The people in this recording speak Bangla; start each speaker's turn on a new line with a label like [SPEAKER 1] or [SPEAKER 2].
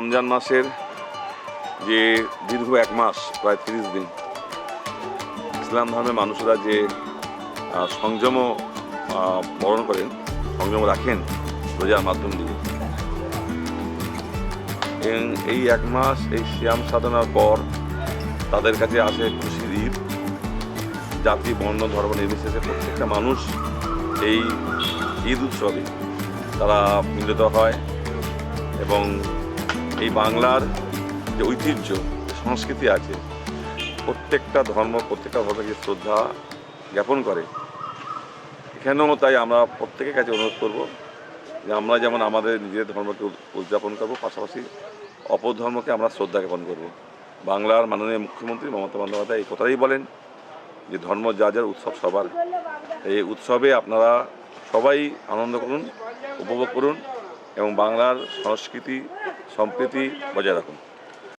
[SPEAKER 1] রমজান মাসের যে দীর্ঘ 1 মাস প্রায় 30 দিন ইসলাম ধর্মের মানুষরা যে সংযম বরণ করেন, সংযম রাখেন রোজার মাধ্যম দিয়ে। এই 1 মাস এই সিয়াম সাধনার পর তাদের কাছে আসে খুশির ঈদ। জাতি, বর্ণ, ধর্ম নির্বিশেষে প্রত্যেকটা মানুষ এই ঈদ উৎসবে তারা মিলিত হয় এবং এই বাংলার যে ঐতিহ্য, সংস্কৃতি আছে, প্রত্যেকটা ধর্মকে শ্রদ্ধা জ্ঞাপন করে। এখানেও তাই আমরা প্রত্যেকের কাছে অনুরোধ করব যে আমরা যেমন আমাদের নিজের ধর্মকে উদযাপন করব, পাশাপাশি অপর ধর্মকে আমরা শ্রদ্ধা জ্ঞাপন করব। বাংলার মাননীয় মুখ্যমন্ত্রী মমতা বন্দ্যোপাধ্যায় এই কথাই বলেন যে ধর্ম যার উৎসব সবার। এই উৎসবে আপনারা সবাই আনন্দ করুন, উপভোগ করুন এবং বাংলার সংস্কৃতি সম্প্রীতি বজায় রাখুন।